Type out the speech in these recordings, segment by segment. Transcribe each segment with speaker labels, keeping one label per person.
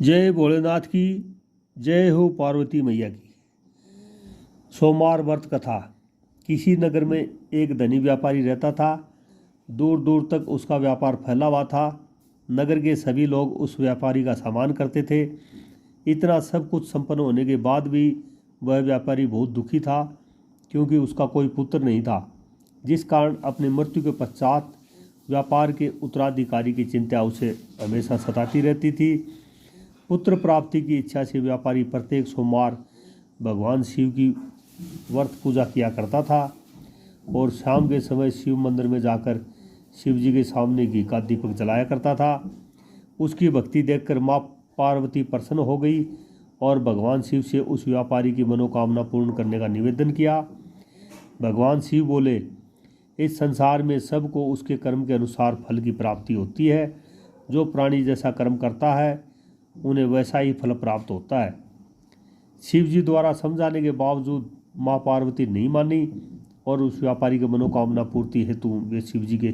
Speaker 1: जय भोलेनाथ की। जय हो पार्वती मैया की। सोमवार व्रत कथा। किसी नगर में एक धनी व्यापारी रहता था। दूर दूर तक उसका व्यापार फैला हुआ था। नगर के सभी लोग उस व्यापारी का सम्मान करते थे। इतना सब कुछ संपन्न होने के बाद भी वह व्यापारी बहुत दुखी था, क्योंकि उसका कोई पुत्र नहीं था, जिस कारण अपनी मृत्यु के पश्चात व्यापार के उत्तराधिकारी की चिंता उसे हमेशा सताती रहती थी। पुत्र प्राप्ति की इच्छा से व्यापारी प्रत्येक सोमवार भगवान शिव की व्रत पूजा किया करता था और शाम के समय शिव मंदिर में जाकर शिव जी के सामने घी का दीपक जलाया करता था। उसकी भक्ति देखकर माँ पार्वती प्रसन्न हो गई और भगवान शिव से उस व्यापारी की मनोकामना पूर्ण करने का निवेदन किया। भगवान शिव बोले, इस संसार में सबको उसके कर्म के अनुसार फल की प्राप्ति होती है। जो प्राणी जैसा कर्म करता है उन्हें वैसा ही फल प्राप्त होता है। शिव जी द्वारा समझाने के बावजूद माँ पार्वती नहीं मानी और उस व्यापारी की मनोकामना पूर्ति हेतु वे शिव जी के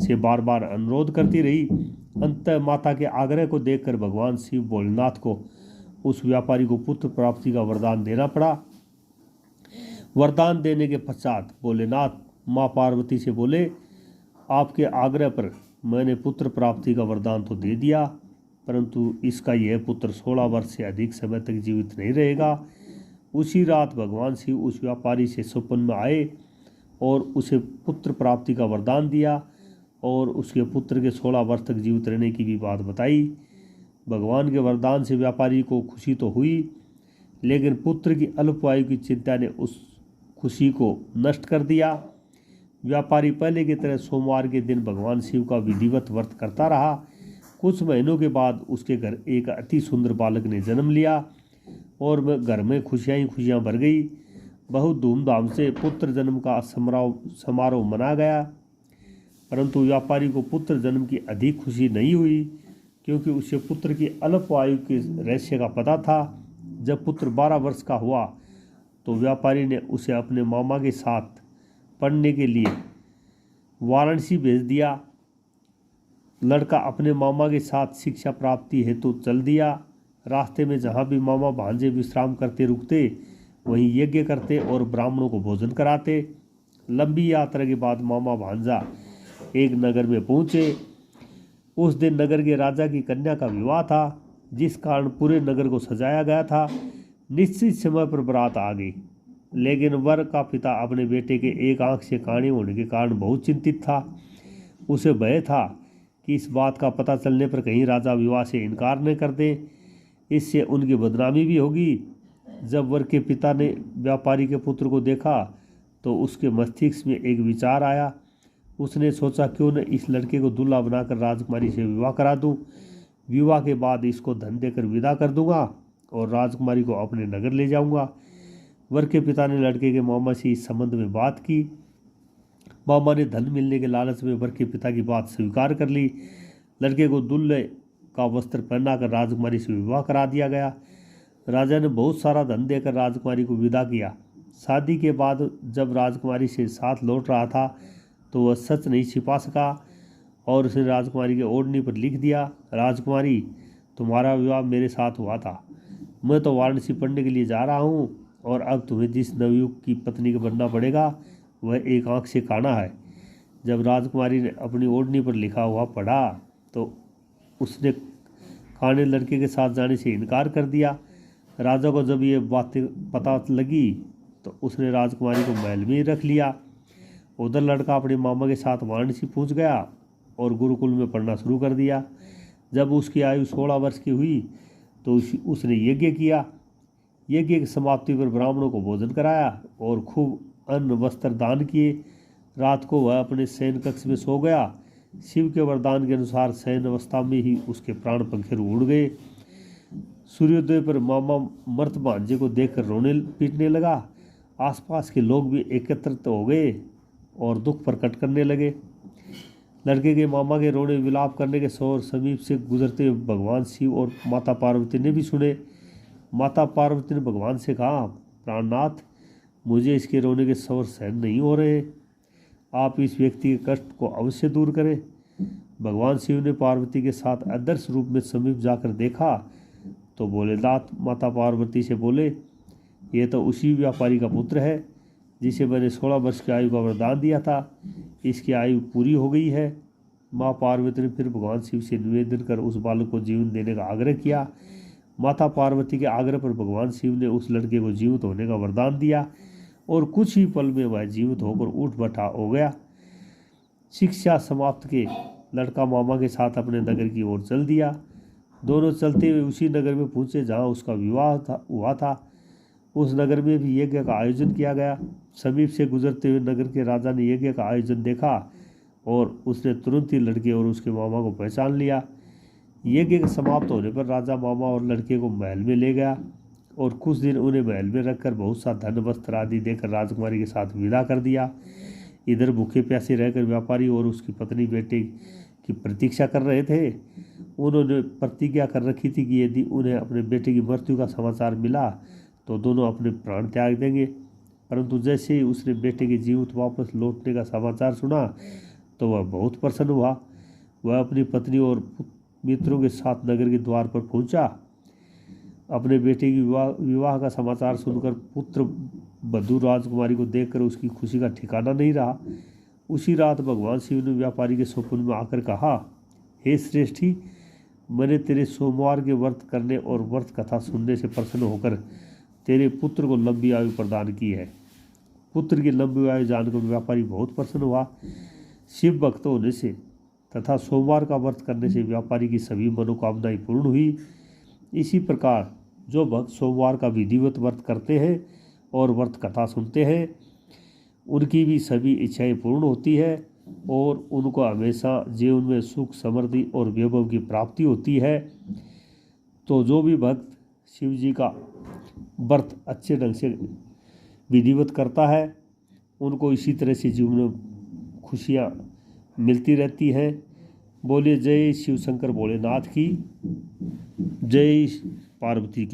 Speaker 1: से बार बार अनुरोध करती रही। अंततः माता के आग्रह को देखकर भगवान शिव भोलेनाथ को उस व्यापारी को पुत्र प्राप्ति का वरदान देना पड़ा। वरदान देने के पश्चात भोलेनाथ माँ पार्वती से बोले, आपके आग्रह पर मैंने पुत्र प्राप्ति का वरदान तो दे दिया, परंतु इसका यह पुत्र 16 वर्ष से अधिक समय तक जीवित नहीं रहेगा। उसी रात भगवान शिव उस व्यापारी से स्वप्न में आए और उसे पुत्र प्राप्ति का वरदान दिया और उसके पुत्र के 16 वर्ष तक जीवित रहने की भी बात बताई। भगवान के वरदान से व्यापारी को खुशी तो हुई, लेकिन पुत्र की अल्पायु की चिंता ने उस खुशी को नष्ट कर दिया। व्यापारी पहले की तरह सोमवार के दिन भगवान शिव का विधिवत व्रत करता रहा। कुछ महीनों के बाद उसके घर एक अति सुंदर बालक ने जन्म लिया और घर में खुशियाँ ही खुशियाँ भर गई। बहुत धूमधाम से पुत्र जन्म का समारोह मना गया, परंतु व्यापारी को पुत्र जन्म की अधिक खुशी नहीं हुई, क्योंकि उसे पुत्र की अल्प आयु के रहस्य का पता था। जब पुत्र 12 वर्ष का हुआ तो व्यापारी ने उसे अपने मामा के साथ पढ़ने के लिए वाराणसी भेज दिया। लड़का अपने मामा के साथ शिक्षा प्राप्ति हेतु चल दिया। रास्ते में जहाँ भी मामा भांजे विश्राम करते रुकते, वहीं यज्ञ करते और ब्राह्मणों को भोजन कराते। लंबी यात्रा के बाद मामा भांजा एक नगर में पहुँचे। उस दिन नगर के राजा की कन्या का विवाह था, जिस कारण पूरे नगर को सजाया गया था। निश्चित समय पर बारात आ गई, लेकिन वर का पिता अपने बेटे के एक आंख से काणे होने के कारण बहुत चिंतित था। उसे भय था कि इस बात का पता चलने पर कहीं राजा विवाह से इनकार न कर दे, इससे उनकी बदनामी भी होगी। जब वर के पिता ने व्यापारी के पुत्र को देखा तो उसके मस्तिष्क में एक विचार आया। उसने सोचा, क्यों न इस लड़के को दूल्हा बनाकर राजकुमारी से विवाह करा दूं। विवाह के बाद इसको धन देकर विदा कर दूंगा और राजकुमारी को अपने नगर ले जाऊंगा। वर के पिता ने लड़के के मामा से इस संबंध में बात की। मामा ने धन मिलने के लालच में वर के पिता की बात स्वीकार कर ली। लड़के को दूल्हे का वस्त्र पहनाकर राजकुमारी से विवाह करा दिया गया। राजा ने बहुत सारा धन देकर राजकुमारी को विदा किया। शादी के बाद जब राजकुमारी से साथ लौट रहा था तो वह सच नहीं छिपा सका और उसने राजकुमारी के ओढ़नी पर लिख दिया, राजकुमारी, तुम्हारा विवाह मेरे साथ हुआ था। मैं तो वाराणसी पढ़ने के लिए जा रहा हूँ और अब तुम्हें जिस नवयुवक की पत्नी का बनना पड़ेगा वह एक आंख से काना है। जब राजकुमारी ने अपनी ओढ़नी पर लिखा हुआ पढ़ा तो उसने काने लड़के के साथ जाने से इनकार कर दिया। राजा को जब ये बातें पता लगी तो उसने राजकुमारी को महल में ही रख लिया। उधर लड़का अपने मामा के साथ वाराणसी पहुंच गया और गुरुकुल में पढ़ना शुरू कर दिया। जब उसकी आयु 16 वर्ष की हुई तो उसने यज्ञ किया। यज्ञ की समाप्ति पर ब्राह्मणों को भोजन कराया और खूब अन्न वस्त्र दान किए। रात को वह अपने शयन कक्ष में सो गया। शिव के वरदान के अनुसार शयन अवस्था में ही उसके प्राण पंखे उड़ गए। सूर्योदय पर मामा मर्त भांजे को देखकर रोने पीटने लगा। आसपास के लोग भी एकत्रित हो गए और दुख प्रकट करने लगे। लड़के के मामा के रोने विलाप करने के शोर समीप से गुजरते हुए भगवान शिव और माता पार्वती ने भी सुने। माता पार्वती ने भगवान से कहा, प्राणनाथ, मुझे इसके रोने के शोर सहन नहीं हो रहे, आप इस व्यक्ति के कष्ट को अवश्य दूर करें। भगवान शिव ने पार्वती के साथ आदर्श रूप में समीप जाकर देखा तो भोलेनाथ माता पार्वती से बोले, ये तो उसी व्यापारी का पुत्र है जिसे मैंने 16 वर्ष की आयु का वरदान दिया था। इसकी आयु पूरी हो गई है। माँ पार्वती ने फिर भगवान शिव से निवेदन कर उस बालक को जीवन देने का आग्रह किया। माता पार्वती के आग्रह पर भगवान शिव ने उस लड़के को जीवित होने का वरदान दिया और कुछ ही पल में वह जीवित होकर उठ बैठा हो गया। शिक्षा समाप्त के लड़का मामा के साथ अपने नगर की ओर चल दिया। दोनों चलते हुए उसी नगर में पहुंचे जहां उसका विवाह हुआ था। उस नगर में भी यज्ञ का आयोजन किया गया। समीप से गुजरते हुए नगर के राजा ने यज्ञ का आयोजन देखा और उसने तुरंत ही लड़के और उसके मामा को पहचान लिया। यज्ञ के समाप्त होने पर राजा मामा और लड़के को महल में ले गया और कुछ दिन उन्हें महल में रखकर बहुत सा धन वस्त्र आदि देकर राजकुमारी के साथ विदा कर दिया। इधर भूखे प्यासे रहकर व्यापारी और उसकी पत्नी बेटे की प्रतीक्षा कर रहे थे। उन्होंने प्रतिज्ञा कर रखी थी कि यदि उन्हें अपने बेटे की मृत्यु का समाचार मिला तो दोनों अपने प्राण त्याग देंगे। परंतु जैसे ही उसने बेटे के जीवित वापस लौटने का समाचार सुना तो वह बहुत प्रसन्न हुआ। वह अपनी पत्नी और मित्रों के साथ नगर के द्वार पर पहुंचा। अपने बेटे की विवाह का समाचार सुनकर पुत्र बधू राजकुमारी को देखकर उसकी खुशी का ठिकाना नहीं रहा। उसी रात भगवान शिव ने व्यापारी के स्वप्न में आकर कहा, हे श्रेष्ठी, मैंने तेरे सोमवार के व्रत करने और व्रत कथा सुनने से प्रसन्न होकर तेरे पुत्र को लंबी आयु प्रदान की है। पुत्र की लंबी आयु जानकर व्यापारी बहुत प्रसन्न हुआ। शिव भक्त होने से तथा सोमवार का व्रत करने से व्यापारी की सभी मनोकामनाएं पूर्ण हुई। इसी प्रकार जो भक्त सोमवार का विधिवत व्रत करते हैं और व्रत कथा सुनते हैं उनकी भी सभी इच्छाएं पूर्ण होती है और उनको हमेशा जीवन में सुख समृद्धि और वैभव की प्राप्ति होती है। तो जो भी भक्त शिव जी का व्रत अच्छे ढंग से विधिवत करता है उनको इसी तरह से जीवन में खुशियाँ मिलती रहती हैं। बोलिए जय शिव शंकर भोलेनाथ की, जय पार्वती की।